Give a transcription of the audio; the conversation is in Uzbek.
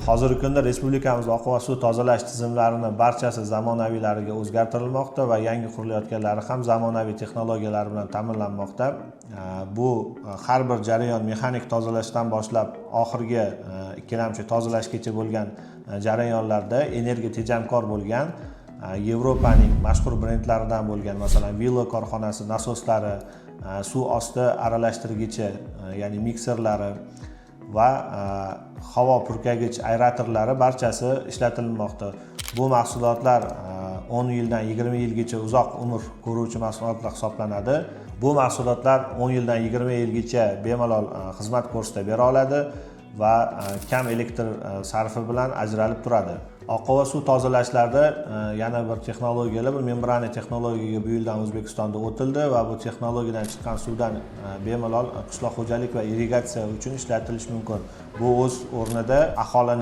Hozirgi kunda respublikamizda oqova va suv tozalash tizimlarini barchasi zamonaviylariga o'zgartirilmoqda va yangi qurilayotganlari ham zamonaviy texnologiyalar bilan ta'minlanmoqda. Bu har bir jarayon mexanik tozalashdan boshlab oxirgi ikkilamchi tozalashgacha bo'lgan jarayonlarda energiya tejamkor bo'lgan Yevropaning mashhur brendlaridan bo'lgan, masalan, Villa korxonasi nasoslari, suv osti aralashtirgichi, ya'ni mikserlari va havo purkagich aeratorlari barchasi ishlatilmoqda. Bu mahsulotlar 10 yildan 20 yilgacha uzoq umr ko'ruvchi mahsulotlar hisoblanadi. Bu mahsulotlar 10 yildan 20 yilgacha bemalol xizmat ko'rsata bera oladi va kam elektr sarfi bilan ajralib turadi. Oqova suv tozalashlarda yana bir texnologiyalar, bu membrana texnologiyaga bu yildan O'zbekistonda o'tildi va bu texnologiyadan chiqqan suvdan bemalol qishloq xo'jalik va irrigatsiya uchun ishlatilishi mumkin. Bu o'z o'rnida aholini